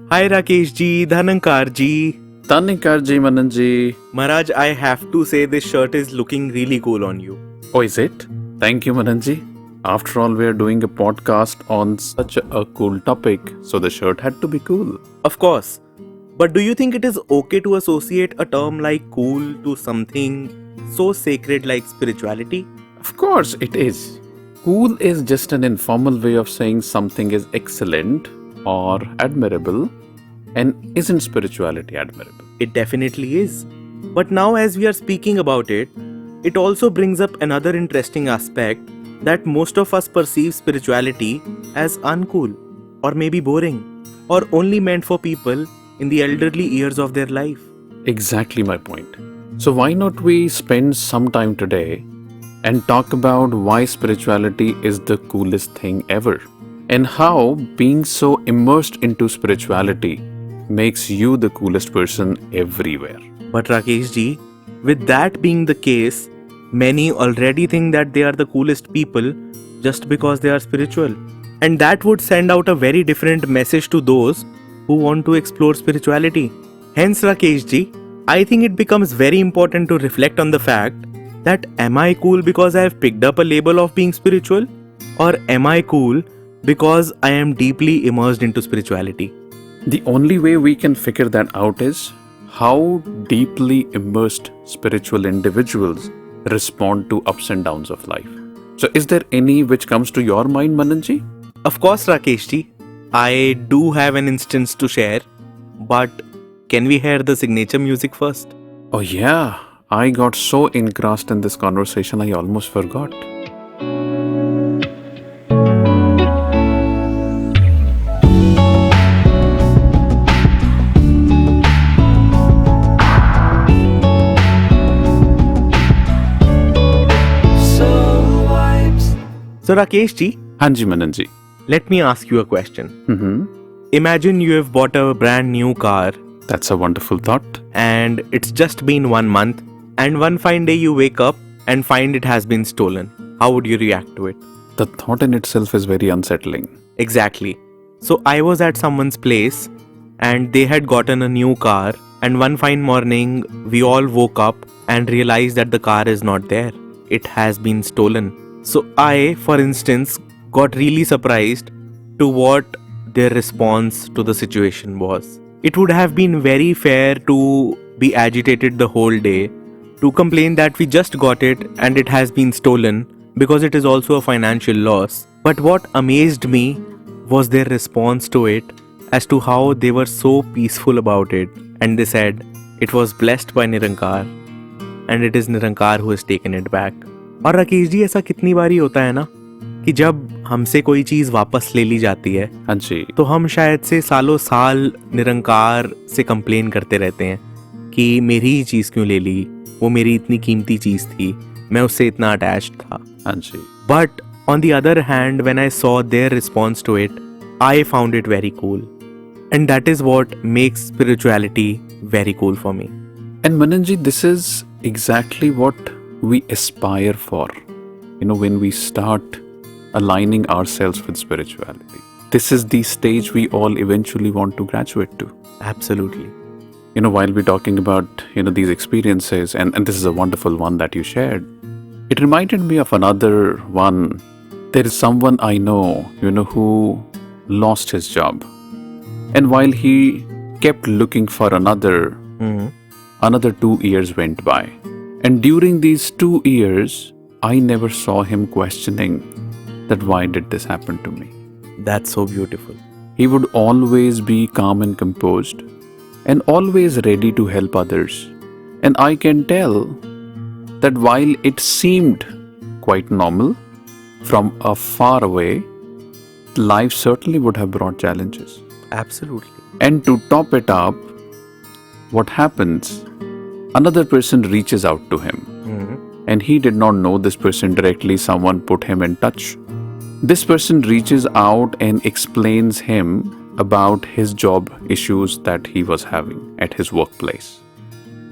Hi Rakesh ji, Dhanankar ji. Tanikar ji, Manan ji. Maharaj, I have to say this shirt is looking really cool on you. Oh, is it? Thank you, Manan ji. After all, we are doing a podcast on such a cool topic, so the shirt had to be cool. Of course. But do you think it is okay to associate a term like cool to something so sacred like spirituality? Of course, it is. Cool is just an informal way of saying something is excellent or admirable, and isn't spirituality admirable? It definitely is. But now, as we are speaking about it, it also brings up another interesting aspect that most of us perceive spirituality as uncool, or maybe boring, or only meant for people in the elderly years of their life. Exactly my point. So, why not we spend some time today and talk about why spirituality is the coolest thing ever, and how being so immersed into spirituality makes you the coolest person everywhere. But Rakesh ji, with that being the case, many already think that they are the coolest people just because they are spiritual. And that would send out a very different message to those who want to explore spirituality. Hence, Rakesh ji, I think it becomes very important to reflect on the fact that am I cool because I have picked up a label of being spiritual? Or am I cool because I am deeply immersed into spirituality? The only way we can figure that out is how deeply immersed spiritual individuals respond to ups and downs of life. So, is there any which comes to your mind, Mananji? Of course, Rakesh ji, I do have an instance to share, but can we hear the signature music first? Oh, yeah. I got so engrossed in this conversation, I almost forgot. So, Rakesh ji, Hanji Mananji. let me ask you a question. Mm-hmm. Imagine you have bought a brand new car That's a wonderful thought. and it's just been 1 month, and one fine day you wake up and find it has been stolen. How would you react to it? The thought in itself is very unsettling. Exactly. So, I was at someone's place and they had gotten a new car, and one fine morning we all woke up and realized that the car is not there. It has been stolen. So I, for instance, got really surprised to what their response to the situation was. It would have been very fair to be agitated the whole day, to complain that we just got it and it has been stolen because it is also a financial loss. But what amazed me was their response to it, as to how they were so peaceful about it, and they said it was blessed by Nirankar and it is Nirankar who has taken it back. और राकेश जी, ऐसा कितनी बारी होता है ना कि जब हमसे कोई चीज़ वापस ले ली जाती है हाँ जी. तो हम शायद से सालों साल निरंकार से कंप्लेन करते रहते हैं कि मेरी ही चीज़ क्यों ले ली, वो मेरी इतनी कीमती चीज़ थी, मैं उससे इतना अटैच्ड था. हाँ जी. But on the other hand, when I saw their response to it, I found it very cool, and that is what makes spirituality very cool for me. And Mananji, this is exactly what we aspire for, when we start aligning ourselves with spirituality. This is the stage we all eventually want to graduate to. Absolutely. While we're talking about, these experiences, and this is a wonderful one that you shared, it reminded me of another one. There is someone I know, who lost his job. And while he kept looking for another 2 years went by. And during these 2 years, I never saw him questioning that why did this happen to me. That's so beautiful. He would always be calm and composed and always ready to help others. And I can tell that while it seemed quite normal from a far away, life certainly would have brought challenges. Absolutely. And to top it up, what happens? Another person reaches out to him, and he did not know this person directly. Someone put him in touch. This person reaches out and explains him about his job issues that he was having at his workplace.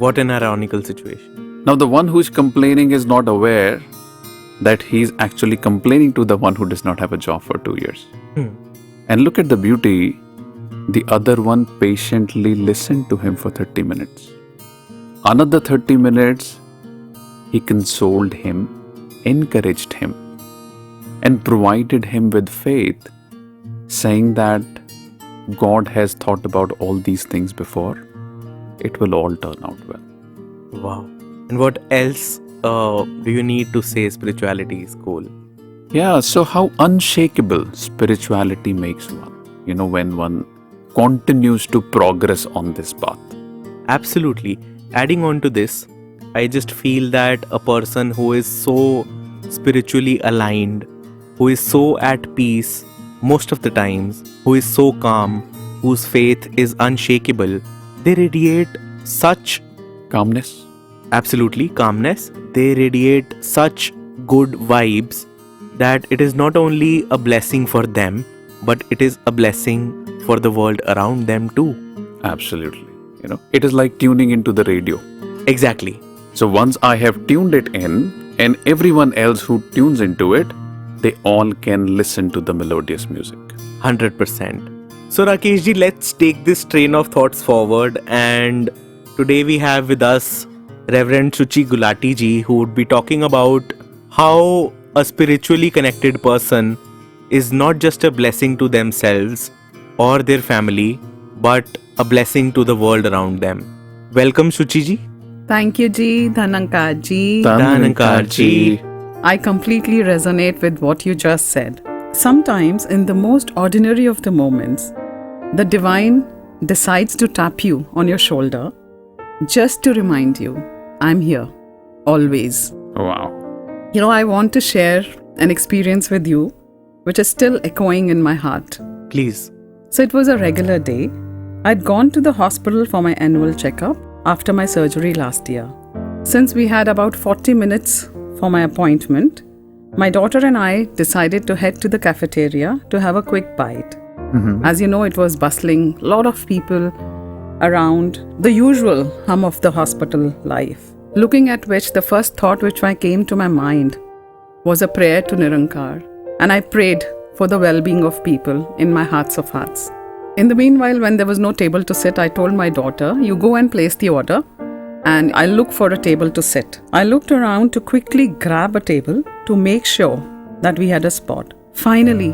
What an ironical situation. Now, the one who is complaining is not aware that he is actually complaining to the one who does not have a job for 2 years. And look at the beauty. The other one patiently listened to him for 30 minutes. Another 30 minutes, he consoled him, encouraged him, and provided him with faith, saying that God has thought about all these things before. It will all turn out well. Wow. And what else do you need to say spirituality is cool? Yeah, so how unshakable spirituality makes one, when one continues to progress on this path. Absolutely. Adding on to this, I just feel that a person who is so spiritually aligned, who is so at peace most of the times, who is so calm, whose faith is unshakable, they radiate such Calmness. absolutely calmness, they radiate such good vibes that it is not only a blessing for them, but it is a blessing for the world around them too. Absolutely. It is like tuning into the radio. Exactly. So once I have tuned it in, and everyone else who tunes into it, they all can listen to the melodious music. 100%. So Rakesh ji, let's take this train of thoughts forward, and today we have with us Reverend Shuchi Gulati ji, who would be talking about how a spiritually connected person is not just a blessing to themselves or their family, but a blessing to the world around them. Welcome Shuchi ji. Thank you, Ji. Dhanankar Ji. Dhanankar ji. I completely resonate with what you just said. Sometimes, in the most ordinary of the moments, the divine decides to tap you on your shoulder just to remind you, I'm here, always. Wow. I want to share an experience with you which is still echoing in my heart. Please. So it was a regular day. I'd gone to the hospital for my annual checkup after my surgery last year. Since we had about 40 minutes for my appointment, my daughter and I decided to head to the cafeteria to have a quick bite. As you know, it was bustling, a lot of people around, the usual hum of the hospital life. Looking at which, the first thought which came to my mind was a prayer to Nirankar. And I prayed for the well-being of people in my hearts of hearts. In the meanwhile, when there was no table to sit, I told my daughter, you go and place the order and I'll look for a table to sit. I looked around to quickly grab a table to make sure that we had a spot. Finally,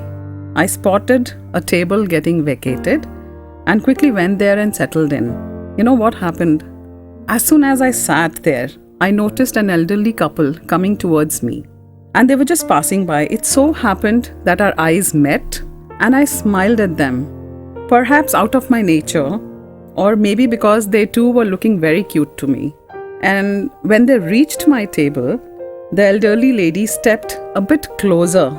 I spotted a table getting vacated and quickly went there and settled in. You know what happened? As soon as I sat there, I noticed an elderly couple coming towards me. And they were just passing by. It so happened that our eyes met and I smiled at them. Perhaps out of my nature, or maybe because they too were looking very cute to me. And when they reached my table, the elderly lady stepped a bit closer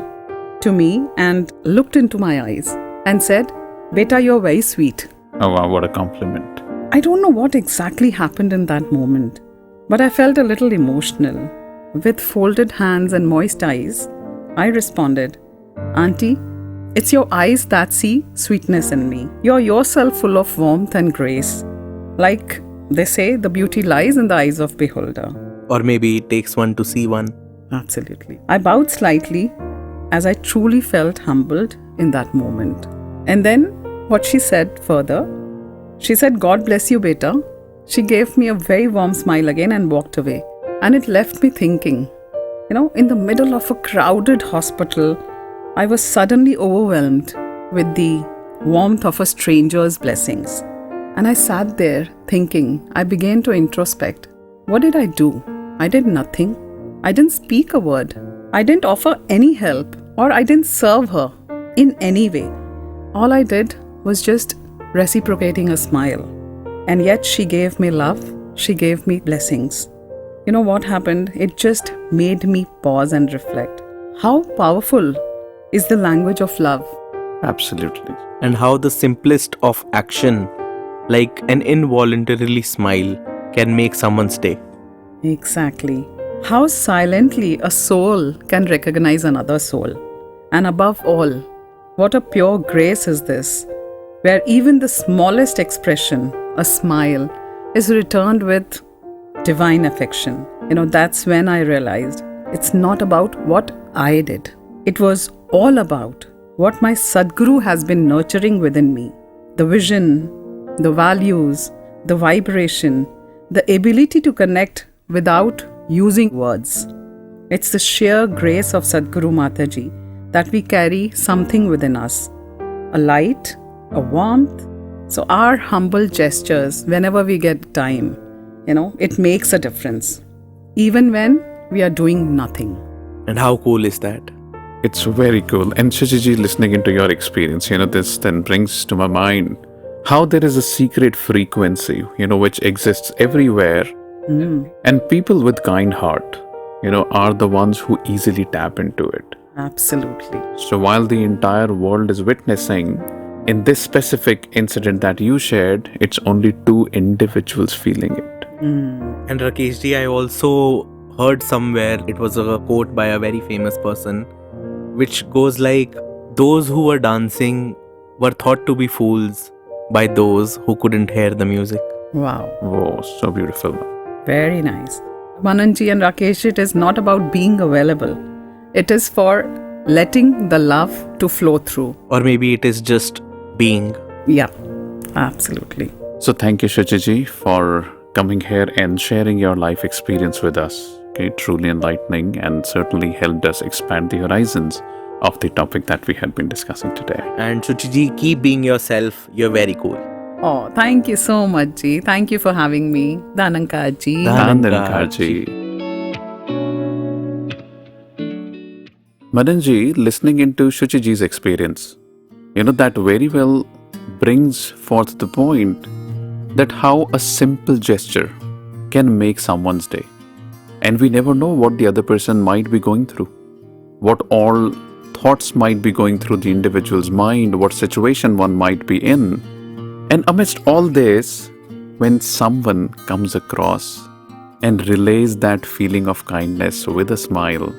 to me and looked into my eyes and said, Beta, you're very sweet. Oh wow, what a compliment. I don't know what exactly happened in that moment, but I felt a little emotional. With folded hands and moist eyes, I responded, Auntie, it's your eyes that see sweetness in me. You're yourself full of warmth and grace. Like they say, the beauty lies in the eyes of beholder. Or maybe it takes one to see one. Absolutely. I bowed slightly as I truly felt humbled in that moment. And then what she said further, she said, God bless you, beta. She gave me a very warm smile again and walked away. And it left me thinking, in the middle of a crowded hospital, I was suddenly overwhelmed with the warmth of a stranger's blessings. And I sat there thinking, I began to introspect. What did I do? I did nothing. I didn't speak a word. I didn't offer any help, or I didn't serve her in any way. All I did was just reciprocating a smile. And yet she gave me love. She gave me blessings. You know what happened? It just made me pause and reflect. How powerful is the language of love? Absolutely. And how the simplest of action, like an involuntarily smile, can make someone stay. Exactly. How silently a soul can recognize another soul. And above all, what a pure grace is this, where even the smallest expression, a smile, is returned with divine affection. That's when I realized it's not about what I did. It was all about what my Sadguru has been nurturing within me. the vision, the values, the vibration, the ability to connect without using words. It's the sheer grace of Sadhguru Mataji that we carry something within us, a light, a warmth. So our humble gestures, whenever we get time, it makes a difference, even when we are doing nothing. And how cool is that? It's very cool. And Shashiji, listening into your experience, this then brings to my mind how there is a secret frequency, which exists everywhere. And people with kind heart, are the ones who easily tap into it. Absolutely. So while the entire world is witnessing, in this specific incident that you shared, it's only two individuals feeling it. And Rakesh ji, I also heard somewhere, it was a quote by a very famous person, which goes like, those who were dancing were thought to be fools by those who couldn't hear the music. Wow. Whoa, so beautiful. Very nice. Mananji and Rakesh, it is not about being available. It is for letting the love to flow through. Or maybe it is just being. Yeah, absolutely. So thank you, Shachiji, for coming here and sharing your life experience with us. Okay, truly enlightening and certainly helped us expand the horizons of the topic that we had been discussing today. And Shuchi ji, keep being yourself. You're very cool. Oh, thank you so much, Ji. Thank you for having me. Dananka Ji. Danankarji. Madanji, listening into Shuchiji's experience, that very well brings forth the point that how a simple gesture can make someone's day. And we never know what the other person might be going through, what all thoughts might be going through the individual's mind, what situation one might be in. And amidst all this, when someone comes across and relays that feeling of kindness with a smile,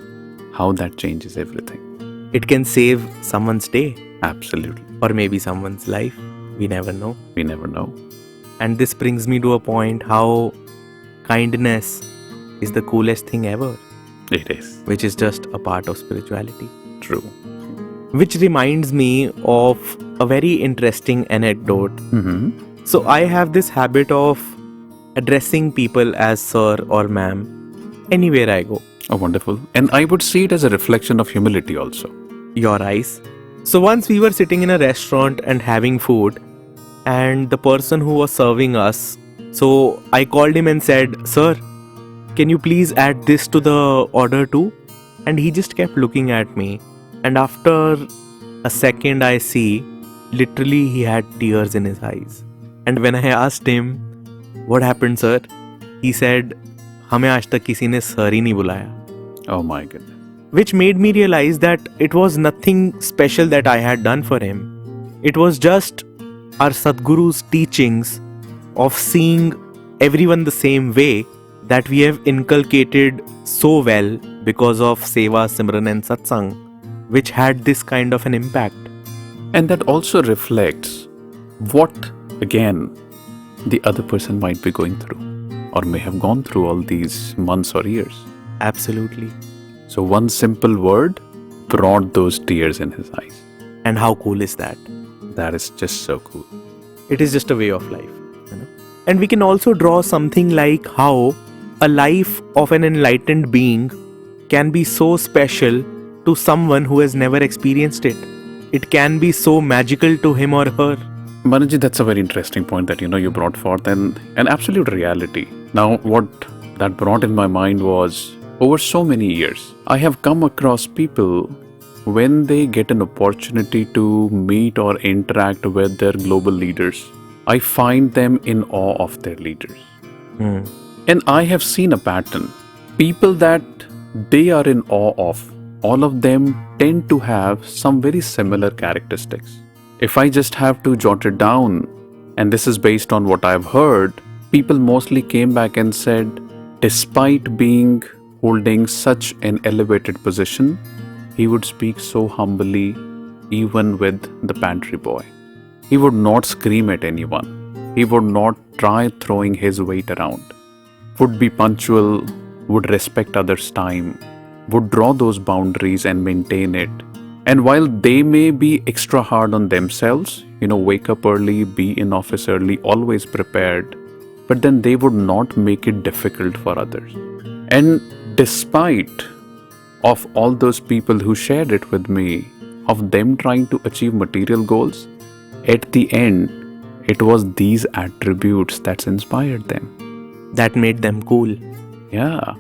how that changes everything. It can save someone's day. Absolutely. Or maybe someone's life. We never know. We never know. And this brings me to a point how kindness is the coolest thing ever. It is. Which is just a part of spirituality. True. Which reminds me of a very interesting anecdote. So I have this habit of addressing people as sir or ma'am anywhere I go. Oh, wonderful. And I would see it as a reflection of humility also. Your eyes. So once we were sitting in a restaurant and having food, and the person who was serving us, so I called him and said, "Sir, can you please add this to the order too?" And he just kept looking at me. And after a second, I see, literally he had tears in his eyes. And when I asked him, "What happened, sir?" he said, "हमें आज तक किसी ने sir ही नहीं बुलाया." Oh my goodness. Which made me realize that it was nothing special that I had done for him. It was just our Sadhguru's teachings of seeing everyone the same way that we have inculcated so well because of Seva, Simran and Satsang, which had this kind of an impact. And that also reflects what, again, the other person might be going through or may have gone through all these months or years. Absolutely. So one simple word brought those tears in his eyes. And how cool is that? That is just so cool. It is just a way of life. And we can also draw something like how a life of an enlightened being can be so special to someone who has never experienced it. It can be so magical to him or her. Manaji, that's a very interesting point that you brought forth, and an absolute reality. Now, what that brought in my mind was, over so many years, I have come across people when they get an opportunity to meet or interact with their global leaders. I find them in awe of their leaders. And I have seen a pattern. People that they are in awe of, all of them tend to have some very similar characteristics. If I just have to jot it down, and this is based on what I've heard, people mostly came back and said, despite being holding such an elevated position, he would speak so humbly even with the pantry boy. He would not scream at anyone. He would not try throwing his weight around. Would be punctual, would respect others' time, would draw those boundaries and maintain it. And while they may be extra hard on themselves, wake up early, be in office early, always prepared, but then they would not make it difficult for others. And despite of all those people who shared it with me, of them trying to achieve material goals, at the end, it was these attributes that inspired them. That made them cool. Yeah.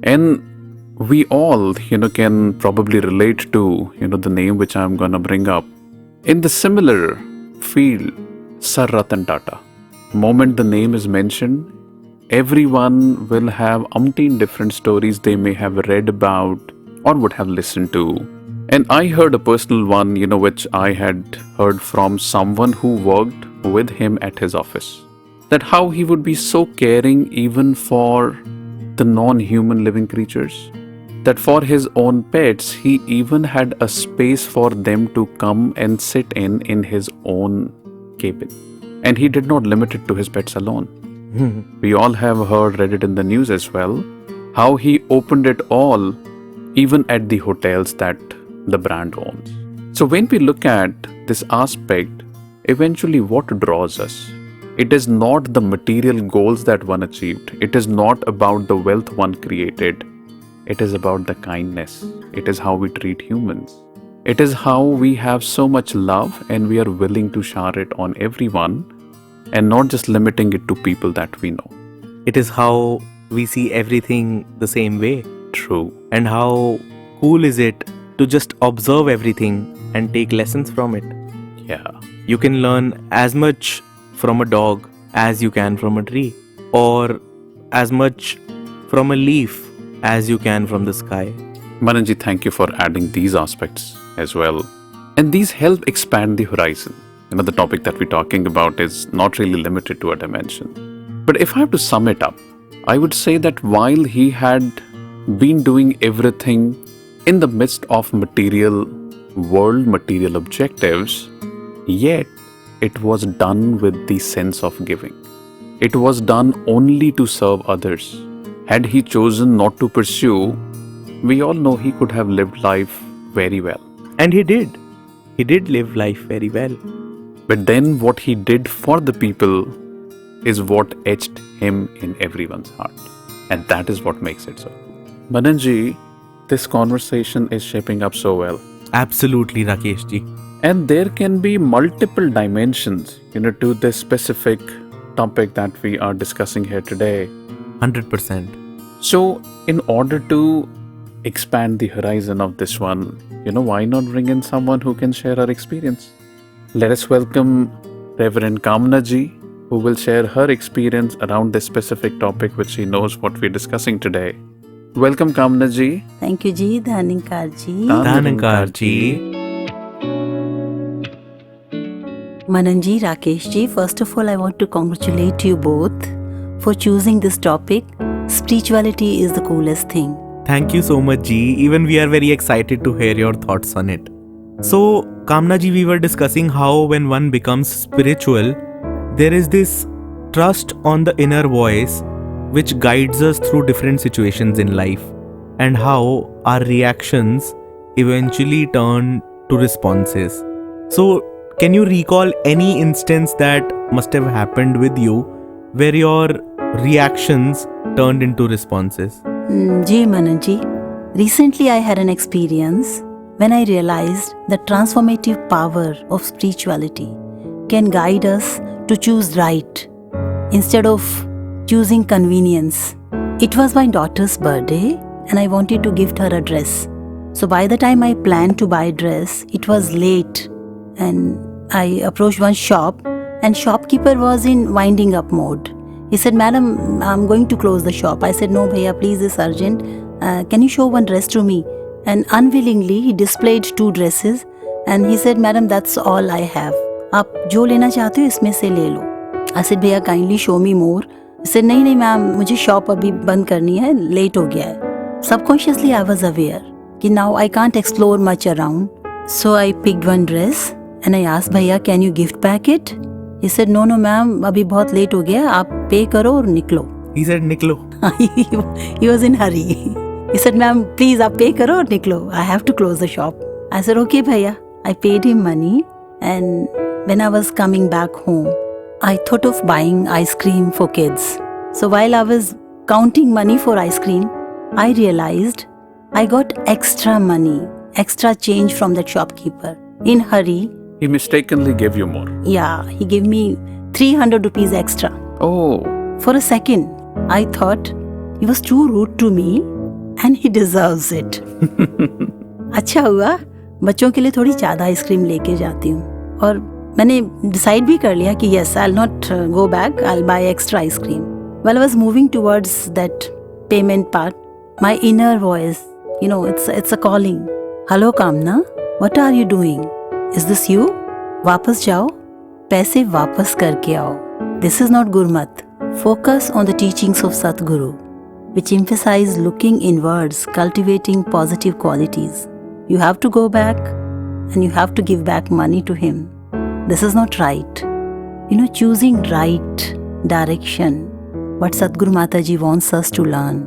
And we all, can probably relate to, the name which I'm going to bring up. In the similar field, Sir Ratan Tata. Moment the name is mentioned, everyone will have umpteen different stories they may have read about or would have listened to. And I heard a personal one, which I had heard from someone who worked with him at his office. That how he would be so caring even for the non-human living creatures. That for his own pets, he even had a space for them to come and sit in his own cabin. And he did not limit it to his pets alone. We all have read it in the news as well, how he opened it all, even at the hotels that the brand owns. So when we look at this aspect, eventually what draws us? It is not the material goals that one achieved. It is not about the wealth one created. It is about the kindness. It is how we treat humans. It is how we have so much love and we are willing to shower it on everyone and not just limiting it to people that we know. It is how we see everything the same way. True. And how cool is it to just observe everything and take lessons from it. Yeah. You can learn as much from a dog as you can from a tree, or as much from a leaf as you can from the sky. Mananji, thank you for adding these aspects as well. And these help expand the horizon. The topic that we're talking about is not really limited to a dimension. But if I have to sum it up, I would say that while he had been doing everything in the midst of material world, material objectives, yet it was done with the sense of giving. It was done only to serve others. Had he chosen not to pursue, we all know he could have lived life very well. And he did. He did live life very well. But then what he did for the people is what etched him in everyone's heart. And that is what makes it so. Mananji, this conversation is shaping up so well. Absolutely, Rakesh ji. And there can be multiple dimensions, to this specific topic that we are discussing here today. 100%. So, in order to expand the horizon of this one, why not bring in someone who can share her experience? Let us welcome Reverend Kamna ji, who will share her experience around this specific topic which she knows what we're discussing today. Welcome, Kamna ji. Thank you ji, Dhanankar ji. Dhanankar ji. Mananji, Rakesh ji, first of all I want to congratulate you both for choosing this topic. Spirituality is the coolest thing. Thank you so much, ji. Even we are very excited to hear your thoughts on it. So, Kamna ji, we were discussing how when one becomes spiritual, there is this trust on the inner voice which guides us through different situations in life, and how our reactions eventually turn to responses. So, can you recall any instance that must have happened with you where your reactions turned into responses? Ji Mananji, recently I had an experience when I realized the transformative power of spirituality can guide us to choose right instead of choosing convenience. It was my daughter's birthday and I wanted to gift her a dress. So by the time I planned to buy a dress, it was late and I approached one shop and shopkeeper was in winding up mode. He said, "Madam, I'm going to close the shop." I said, "No, bhaiya, please, it's urgent. Can you show one dress to me?" And unwillingly, he displayed 2 dresses and he said, "Madam, that's all I have. आप जो लेना चाहते हो इसमें से ले लो." I said, "भैया, kindly show me more." He said, "नहीं मैम, मुझे शॉप अभी बंद करनी है, लेट हो गया है." Subconsciously, I was aware कि now I can't explore much around. So I picked one dress and I asked, "भैया, can you gift pack it?" He said, "No, ma'am, अभी बहुत लेट हो गया, आप पे करो और निकलो." He said, "Niklo." He was in hurry. He said, "Ma'am, please, आप पे करो और निकलो. I have to close the shop." I said, okay, bhaiya. I paid him money, and when I was coming back home, I thought of buying ice cream for kids. So while I was counting money for ice cream, I realized I got extra money, extra change from that shopkeeper. In hurry, He mistakenly gave you more. yeah, he gave me 300 rupees extra. Oh, For a second, I thought he was too rude to me and he deserves it. अच्छा हुआ बच्चों के लिए थोड़ी ज़्यादा ice cream लेके जाती हूँ और मैंने डिसाइड भी कर लिया कि yes I will not go back I will buy extra ice cream while I was moving towards that payment part my inner voice you know it's a calling hello Kamana what are you doing is this you वापस जाओ पैसे वापस करके आओ this is not Gurmat focus on the teachings of Satguru which emphasize looking inwards, cultivating positive qualities. You have to go back and you have to give back money to him. This is not right. Choosing right direction, what Sadhguru Mataji wants us to learn.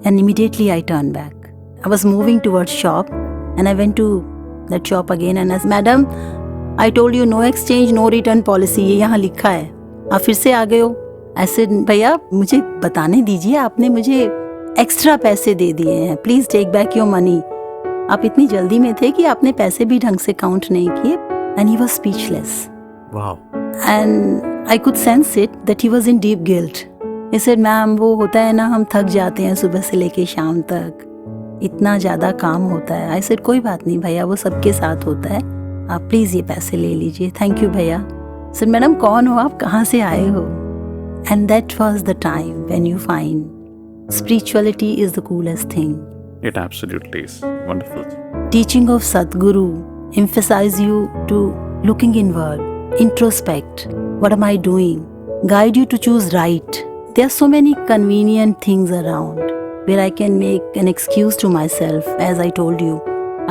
And immediately I turned back. I was moving towards shop and I went to that shop again and I said, Madam, I told you no exchange, no return policy. ये यहाँ लिखा है. आप फिर से आ गए हो. ऐसे भैया मुझे बताने दीजिए आपने मुझे एक्स्ट्रा पैसे दे दिए हैं please take back your money आप इतनी जल्दी में थे कि आपने पैसे भी ढंग से काउंट नहीं किए and he was speechless Wow. And I could sense it that he was in deep guilt he said ma'am वो होता है ना हम थक जाते हैं सुबह से लेके शाम तक इतना ज़्यादा काम होता है आई सेड कोई बात नहीं भैया वो सबके साथ होता है आप प्लीज़ ये पैसे ले लीजिए थैंक यू भैया सर मैडम कौन हो आप कहाँ से आए हो And that was the time when you find spirituality is the coolest thing. it absolutely is wonderful. Teaching of Sadguru emphasize you to looking inward, introspect. What am I doing? Guide you to choose right. There are so many convenient things around where I can make an excuse to myself. As I told you,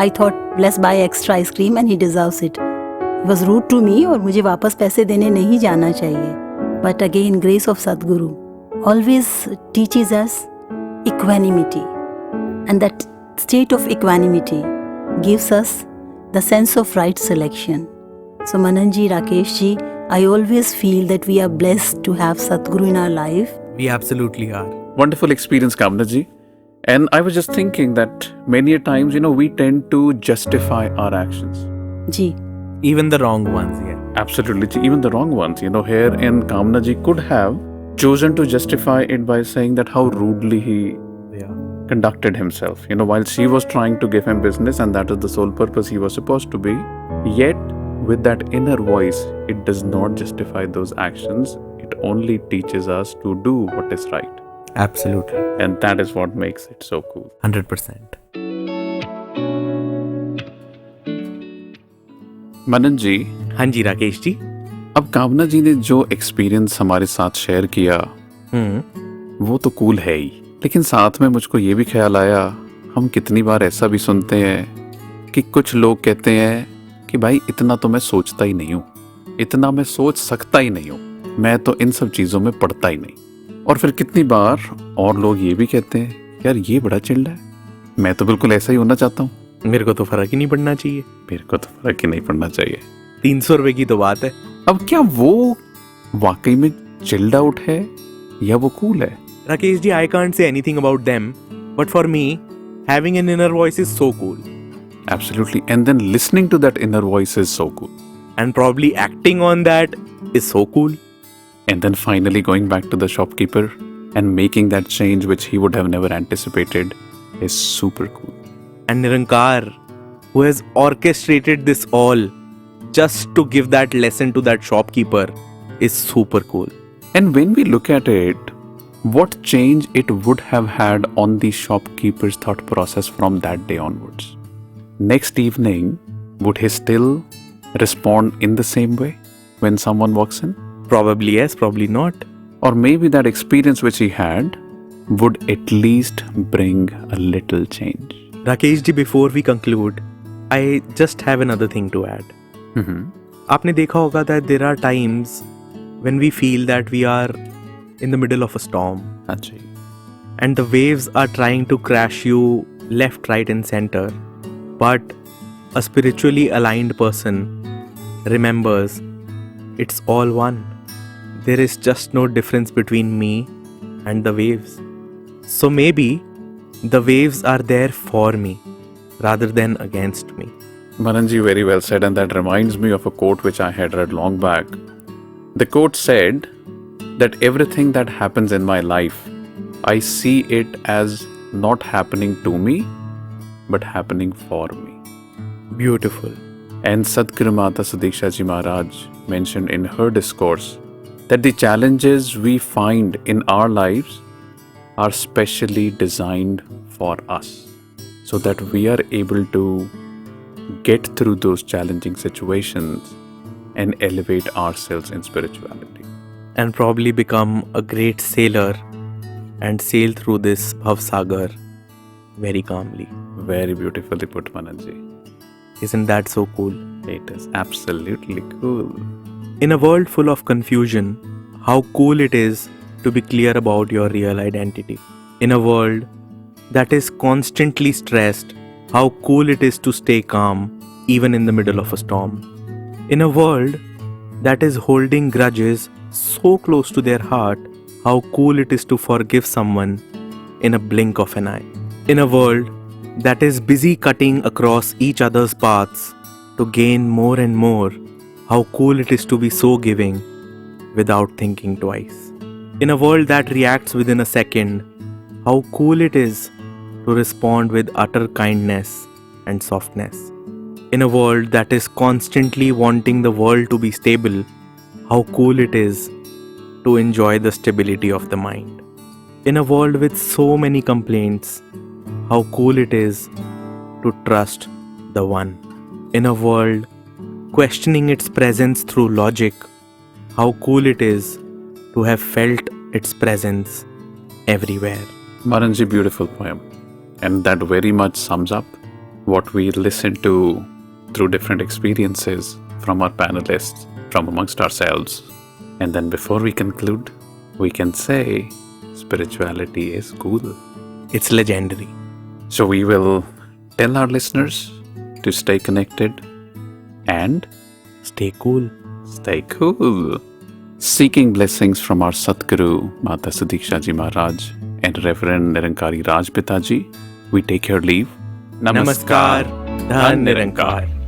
I thought let's buy extra ice cream and he deserves it. He was rude to me और मुझे वापस पैसे देने नहीं जाना चाहिए. But again, grace of Sadguru always teaches us equanimity. And that state of equanimity gives us the sense of right selection. So Mananji, Rakeshji, I always feel that we are blessed to have Sadguru in our life. We absolutely are. Wonderful experience, Kamna ji. And I was just thinking that many a times, we tend to justify our actions. Ji, Even the wrong ones, yeah. Absolutely, even the wrong ones. Here in Kamna ji could have chosen to justify it by saying that how rudely he Yeah. conducted himself, while she was trying to give him business and that is the sole purpose he was supposed to be. Yet, with that inner voice, it does not justify those actions. It only teaches us to do what is right. Absolutely. And that is what makes it so cool. 100%. मनन जी, हाँ जी राकेश जी. अब कामना जी ने जो experience हमारे साथ share किया वो तो कूल है ही, लेकिन साथ में मुझको ये भी ख्याल आया हम कितनी बार ऐसा भी सुनते हैं कि कुछ लोग कहते हैं कि भाई इतना तो मैं सोचता ही नहीं हूँ, इतना मैं सोच सकता ही नहीं हूँ, मैं तो इन सब चीज़ों में पड़ता ही नहीं. और फिर कितनी बार और लोग ये भी कहते हैं यार ये बड़ा चिल्ला है, मैं तो बिल्कुल ऐसा ही होना चाहता हूँ, मेरे को तो फर्क ही नहीं पड़ना चाहिए, मेरे को तो फर्क ही नहीं पड़ना चाहिए. 300 रुपए की तो बात है. अब क्या वो वाकई में चिल्ड आउट है या वो कूल है? Rakesh ji, I can't say anything about them, but for me, having an inner voice is so cool. Absolutely. And then listening to that inner voice is so cool. And probably acting on that is so cool. And then finally going back to the shopkeeper and making that change which he would have never anticipated is super cool. And Nirankar, who has orchestrated this all just to give that lesson to that shopkeeper, is super cool. And when we look at it, what change it would have had on the shopkeeper's thought process from that day onwards? Next evening, would he still respond in the same way when someone walks in? Probably yes, probably not. Or maybe that experience which he had would at least bring a little change. Rakesh ji, before we conclude, I just have another thing to add. आपने देखा होगा that there are times when we feel that we are in the middle of a storm हाँ जी. and the waves are trying to crash you left, right and center, but a spiritually aligned person remembers it's all one. There is just no difference between me and the waves. So maybe the waves are there for me rather than against me. Madanji, very well said, and that reminds me of a quote which I had read long back. The quote said that everything that happens in my life, I see it as not happening to me, but happening for me. Beautiful. And Sadhguru Mata Sadiksha Ji Maharaj mentioned in her discourse that the challenges we find in our lives are specially designed for us, so that we are able to get through those challenging situations and elevate ourselves in spirituality. And probably become a great sailor and sail through this Bhavsagar very calmly. Very beautifully put, Mananji. Isn't that so cool? It is absolutely cool. In a world full of confusion, how cool it is to be clear about your real identity. In a world that is constantly stressed, how cool it is to stay calm even in the middle of a storm. In a world that is holding grudges so close to their heart, how cool it is to forgive someone in a blink of an eye. In a world that is busy cutting across each other's paths to gain more and more, how cool it is to be so giving without thinking twice. In a world that reacts within a second, how cool it is to respond with utter kindness and softness. In a world that is constantly wanting the world to be stable, how cool it is to enjoy the stability of the mind. In a world with so many complaints, how cool it is to trust the One. In a world questioning its presence through logic, how cool it is to have felt its presence everywhere. Madanji, beautiful poem. And that very much sums up what we listened to through different experiences from our panelists, from amongst ourselves. And then before we conclude, we can say spirituality is cool. It's legendary. So we will tell our listeners to stay connected and Stay cool. stay cool. Seeking blessings from our Sadhguru Mata Sadiksha Ji Maharaj and Reverend Nirankari Rajpita Ji, we take your leave. Namaskar. Dhan Nirankar.